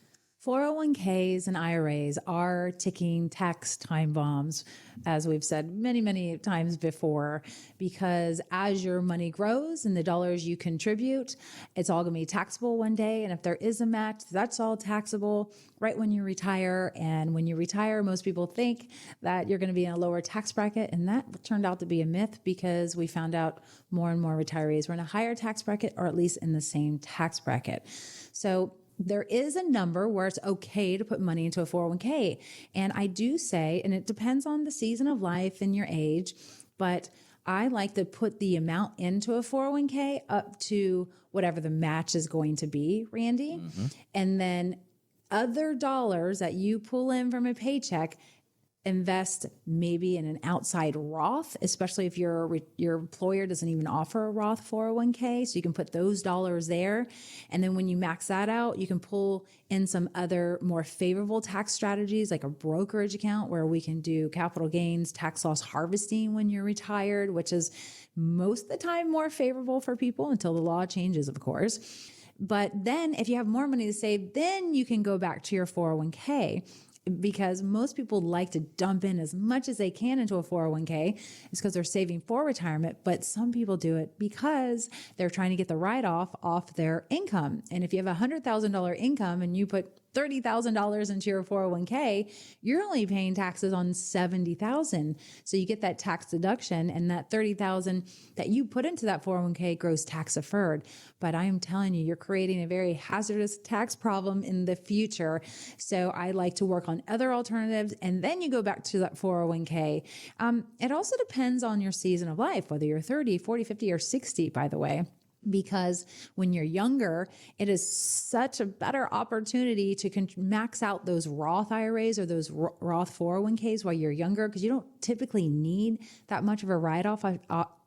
401ks and IRAs are ticking tax time bombs, as we've said many, many times before, because as your money grows and the dollars you contribute, it's all going to be taxable one day. And if there is a match, that's all taxable right when you retire. And when you retire, most people think that you're going to be in a lower tax bracket. And that turned out to be a myth, because we found out more and more retirees were in a higher tax bracket, or at least in the same tax bracket. So there is a number where it's okay to put money into a 401k. And I do say, and it depends on the season of life and your age, but I like to put the amount into a 401k up to whatever the match is going to be, Randy. And then other dollars that you pull in from a paycheck, invest maybe in an outside Roth, especially if your employer doesn't even offer a Roth 401k. So you can put those dollars there. And then when you max that out, you can pull in some other more favorable tax strategies, like a brokerage account where we can do capital gains, tax loss harvesting when you're retired, which is most of the time more favorable for people until the law changes, of course. But then if you have more money to save, then you can go back to your 401k. Because most people like to dump in as much as they can into a 401k. It's because they're saving for retirement, but some people do it because they're trying to get the write-off off their income. And if you have a $100,000 income and you put $30,000 into your 401k, you're only paying taxes on $70,000. So you get that tax deduction, and that $30,000 that you put into that 401k grows tax deferred. But I am telling you, you're creating a very hazardous tax problem in the future. So I like to work on other alternatives, and then you go back to that 401k. It also depends on your season of life, whether you're 30, 40, 50, or 60, by the way. Because when you're younger, it is such a better opportunity to max out those Roth IRAs or those Roth 401ks while you're younger, because you don't typically need that much of a write-off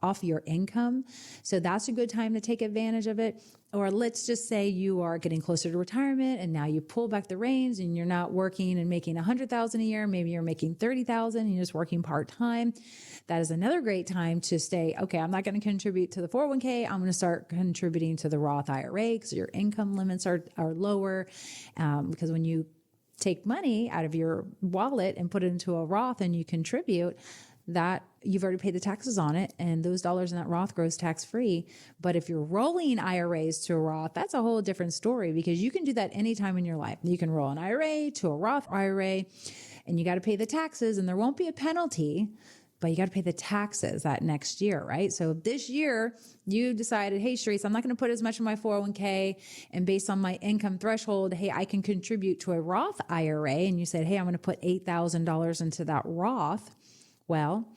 off your income. So that's a good time to take advantage of it. Or let's just say you are getting closer to retirement and now you pull back the reins and you're not working and making $100,000 a year. Maybe you're making $30,000 and you're just working part-time. That is another great time to say, okay, I'm not going to contribute to the 401k. I'm going to start contributing to the Roth IRA because your income limits are lower. Because when you take money out of your wallet and put it into a Roth and you contribute, that you've already paid the taxes on it, and those dollars in that Roth grows tax-free. But if you're rolling IRAs to a Roth, that's a whole different story, because you can do that anytime in your life. You can roll an IRA to a Roth IRA, and you got to pay the taxes, and there won't be a penalty, but you got to pay the taxes that next year, right? So this year you decided, hey, Charisse, I'm not going to put as much in my 401k, and based on my income threshold, hey, I can contribute to a Roth IRA. And you said, hey, I'm going to put $8,000 into that Roth. Well,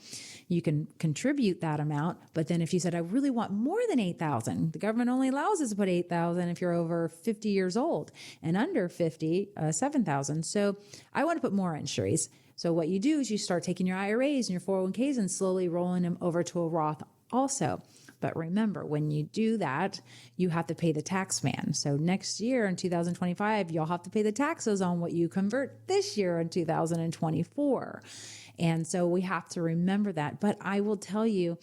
you can contribute that amount, but then if you said, I really want more than $8,000, the government only allows us to put $8,000 if you're over 50 years old, and under 50, $7,000. So I want to put more in, Charisse. So what you do is you start taking your IRAs and your 401ks and slowly rolling them over to a Roth also. But remember, when you do that, you have to pay the tax man. So next year in 2025, you'll have to pay the taxes on what you convert this year in 2024. And so we have to remember that. But I will tell you,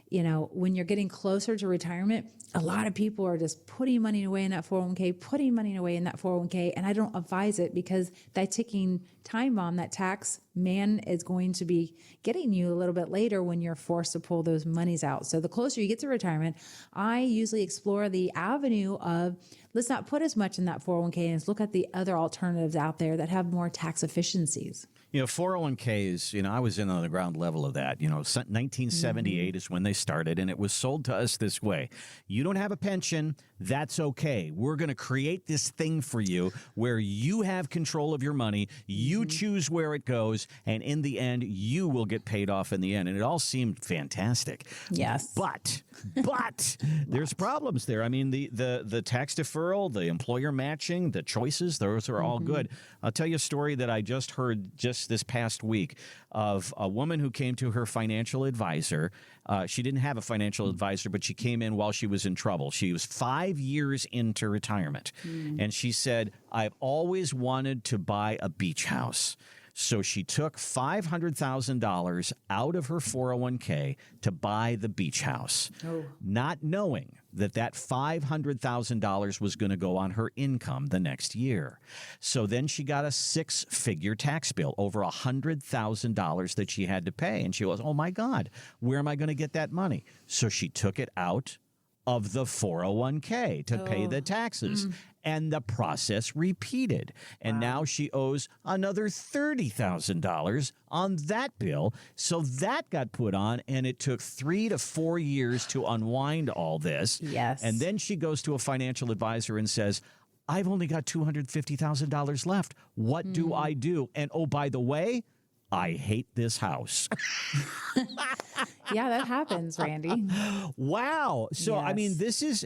when you're getting closer to retirement, a lot of people are just putting money away in that 401k, and I don't advise it because that ticking time bomb, that tax man is going to be getting you a little bit later when you're forced to pull those monies out. So the closer you get to retirement, I usually explore the avenue of let's not put as much in that 401k and let's look at the other alternatives out there that have more tax efficiencies. 401ks, I was in on the ground level of that. 1978 is when they started, and it was sold to us this way. You don't have a pension, that's okay. We're going to create this thing for you where you have control of your money, you choose where it goes, and in the end, you will get paid off in the end. And it all seemed fantastic. Yes. But there's problems there. I mean, the tax deferral, the employer matching, the choices, those are all good. I'll tell you a story that I just heard just this past week of a woman who came to her financial advisor. She didn't have a financial advisor, but she came in while she was in trouble. She was 5 years into retirement, and she said, I've always wanted to buy a beach house. So she took $500,000 out of her 401k to buy the beach house, not knowing that $500,000 was going to go on her income the next year. So then she got a 6-figure tax bill, over $100,000 that she had to pay. And she was, oh, my God, where am I going to get that money? So she took it out of the 401k to pay the taxes. And the process repeated. And now she owes another $30,000 on that bill. So that got put on, and it took 3 to 4 years to unwind all this. Yes. And then she goes to a financial advisor and says, I've only got $250,000 left. What do I do? And oh, by the way, I hate this house. Yeah, that happens, Randy. Wow. So, Yes. I mean, this is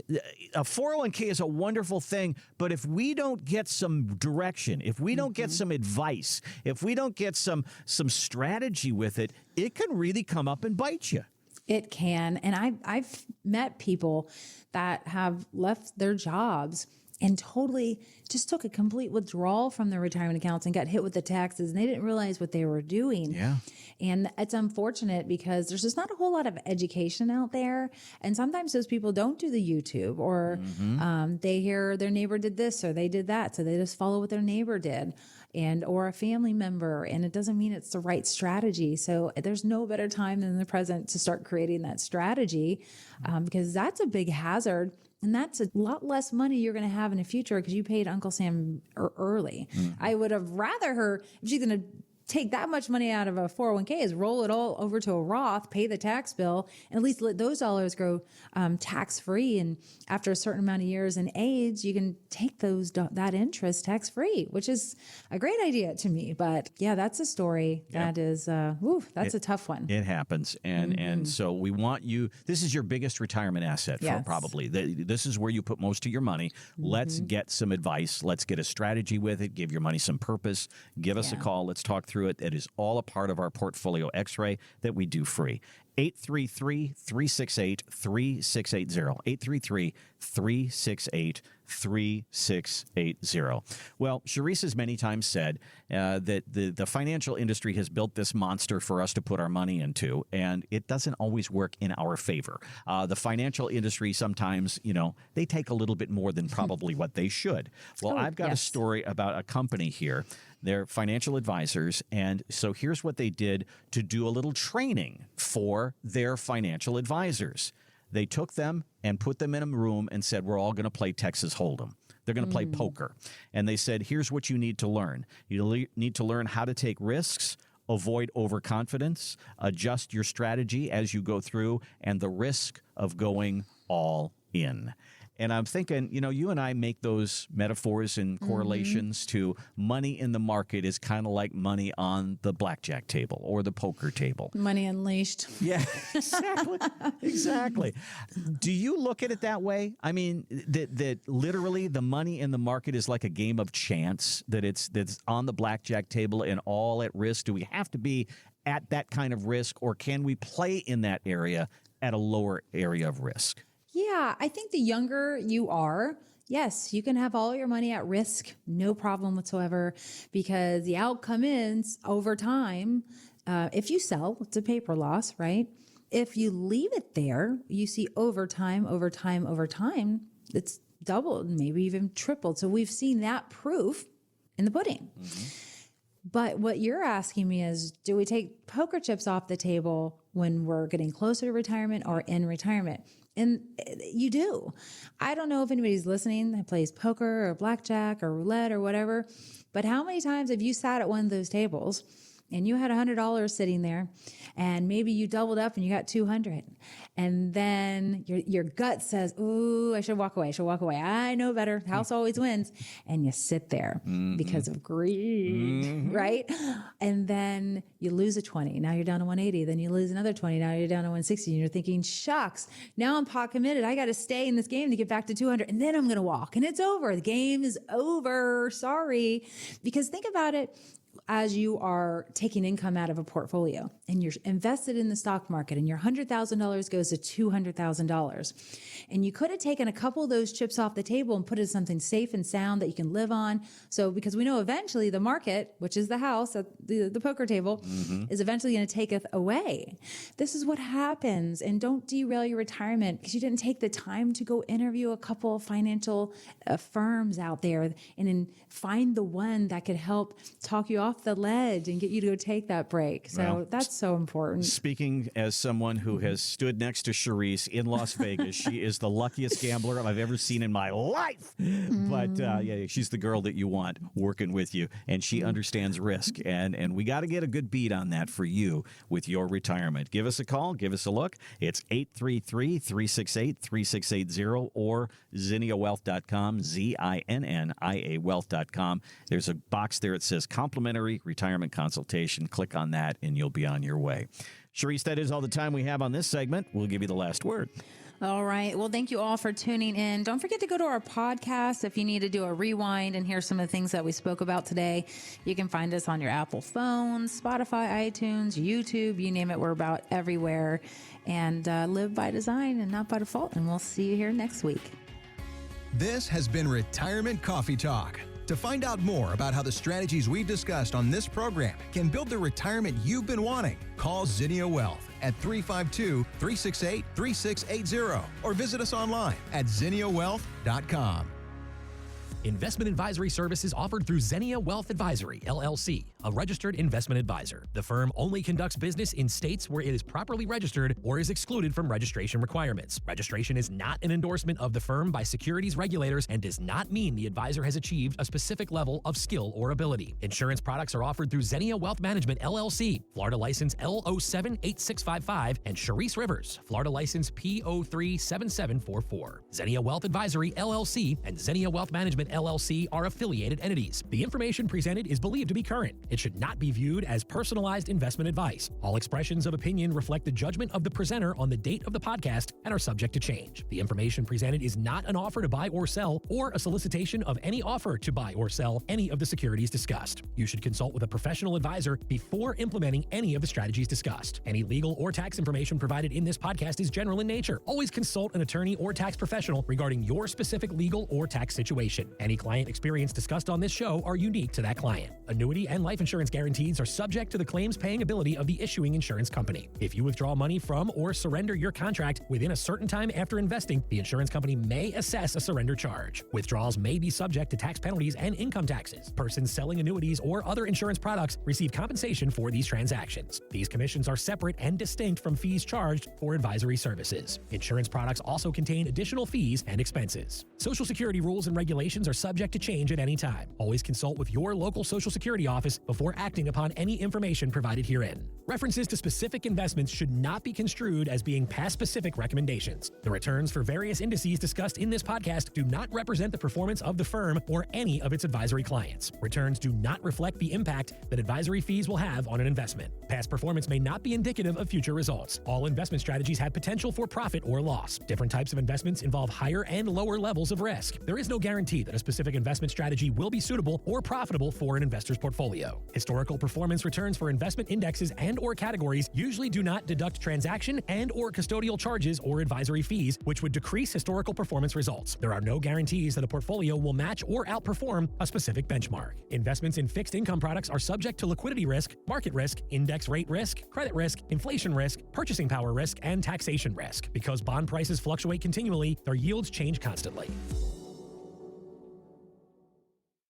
a 401k is a wonderful thing. But if we don't get some direction, if we don't get some advice, if we don't get some strategy with it, it can really come up and bite you. It can. And I've met people that have left their jobs and totally just took a complete withdrawal from their retirement accounts and got hit with the taxes, and they didn't realize what they were doing. Yeah. And it's unfortunate because there's just not a whole lot of education out there. And sometimes those people don't do the YouTube, or they hear their neighbor did this or they did that, so they just follow what their neighbor did, or a family member, and it doesn't mean it's the right strategy. So there's no better time than the present to start creating that strategy, because that's a big hazard. And that's a lot less money you're going to have in the future because you paid Uncle Sam early. I would have rather her, if she's going to take that much money out of a 401k, is roll it all over to a Roth, pay the tax bill, and at least let those dollars grow tax-free. And after a certain amount of years in age, you can take that interest tax-free, which is a great idea to me. But yeah, that's a story that is, that's a tough one. It happens. And so we want you, this is your biggest retirement asset, Yes. probably. This is where you put most of your money. Let's get some advice. Let's get a strategy with it. Give your money some purpose. Give us a call. Let's talk through it. It is all a part of our portfolio x-ray that we do free. 833-368-3680. 833-368-3680. Well, Charisse has many times said that the financial industry has built this monster for us to put our money into, and it doesn't always work in our favor. The financial industry sometimes, they take a little bit more than probably what they should. Well, I've got a story about a company here. They're financial advisors, and so here's what they did to do a little training for their financial advisors. They took them and put them in a room and said, we're all going to play Texas Hold'em. They're going to play poker. And they said, here's what you need to learn. You need to learn how to take risks, avoid overconfidence, adjust your strategy as you go through, and the risk of going all in. And I'm thinking, you and I make those metaphors and correlations to money in the market is kind of like money on the blackjack table or the poker table. Money unleashed. Yeah, exactly. Exactly. Do you look at it that way? I mean, that literally the money in the market is like a game of chance, that's on the blackjack table and all at risk? Do we have to be at that kind of risk, or can we play in that area at a lower area of risk? Yeah, I think the younger you are, yes, you can have all your money at risk, no problem whatsoever, because the outcome is over time, if you sell, it's a paper loss, right? If you leave it there, you see over time, it's doubled, maybe even tripled. So we've seen that proof in the pudding. But what you're asking me is, do we take poker chips off the table when we're getting closer to retirement or in retirement? And you do. I don't know if anybody's listening that plays poker or blackjack or roulette or whatever, but how many times have you sat at one of those tables and you had $100 sitting there and maybe you doubled up and you got 200, and then your gut says, ooh, I should walk away. I know better. House always wins. And you sit there because of greed, right? And then you lose a 20. Now you're down to 180. Then you lose another 20. Now you're down to 160. And you're thinking, shucks, now I'm pot committed. I got to stay in this game to get back to 200. And then I'm going to walk. And it's over. The game is over. Sorry. Because think about it. As you are taking income out of a portfolio and you're invested in the stock market and your $100,000 goes to $200,000, and you could have taken a couple of those chips off the table and put it in something safe and sound that you can live on. So because we know eventually the market, which is the house at the poker table, is eventually going to take it away. This is what happens. And don't derail your retirement because you didn't take the time to go interview a couple of financial firms out there and then find the one that could help talk you off the ledge and get you to go take that break. So that's so important. Speaking as someone who has stood next to Charisse in Las Vegas, she is the luckiest gambler I've ever seen in my life. But yeah, she's the girl that you want working with you, and she understands risk. And we got to get a good beat on that for you with your retirement. Give us a call. Give us a look. It's 833-368-3680 or ZinniaWealth.com, ZINNIA Wealth.com. There's a box there. It says complimentary retirement consultation. Click on that and you'll be on your way. Charisse, that is all the time we have on this segment. We'll give you the last word. All right. Well, thank you all for tuning in. Don't forget to go to our podcast if you need to do a rewind and hear some of the things that we spoke about today. You can find us on your Apple phone, Spotify, iTunes, YouTube, you name it. We're about everywhere. And live by design and not by default. And we'll see you here next week. This has been Retirement Coffee Talk. To find out more about how the strategies we've discussed on this program can build the retirement you've been wanting, call Zinnia Wealth at 352-368-3680 or visit us online at ZinniaWealth.com. Investment advisory services offered through Zinnia Wealth Advisory, LLC, a registered investment advisor. The firm only conducts business in states where it is properly registered or is excluded from registration requirements. Registration is not an endorsement of the firm by securities regulators and does not mean the advisor has achieved a specific level of skill or ability. Insurance products are offered through Zinnia Wealth Management, LLC, Florida license L078655, and Charisse Rivers, Florida license P037744. Zinnia Wealth Advisory, LLC, and Zinnia Wealth Management, LLC are affiliated entities. The information presented is believed to be current. It should not be viewed as personalized investment advice. All expressions of opinion reflect the judgment of the presenter on the date of the podcast and are subject to change. The information presented is not an offer to buy or sell or a solicitation of any offer to buy or sell any of the securities discussed. You should consult with a professional advisor before implementing any of the strategies discussed. Any legal or tax information provided in this podcast is general in nature. Always consult an attorney or tax professional regarding your specific legal or tax situation. Any client experience discussed on this show are unique to that client. Annuity and life insurance guarantees are subject to the claims paying ability of the issuing insurance company. If you withdraw money from or surrender your contract within a certain time after investing, the insurance company may assess a surrender charge. Withdrawals may be subject to tax penalties and income taxes. Persons selling annuities or other insurance products receive compensation for these transactions. These commissions are separate and distinct from fees charged for advisory services. Insurance products also contain additional fees and expenses. Social Security rules and regulations are subject to change at any time. Always consult with your local Social Security office before acting upon any information provided herein. References to specific investments should not be construed as being past specific recommendations. The returns for various indices discussed in this podcast do not represent the performance of the firm or any of its advisory clients. Returns do not reflect the impact that advisory fees will have on an investment. Past performance may not be indicative of future results. All investment strategies have potential for profit or loss. Different types of investments involve higher and lower levels of risk. There is no guarantee that a specific investment strategy will be suitable or profitable for an investor's portfolio. Historical performance returns for investment indexes and or categories usually do not deduct transaction and or custodial charges or advisory fees, which would decrease historical performance results. There are no guarantees that a portfolio will match or outperform a specific benchmark. Investments in fixed income products are subject to liquidity risk, market risk, index rate risk, credit risk, inflation risk, purchasing power risk, and taxation risk. Because bond prices fluctuate continually, their yields change constantly.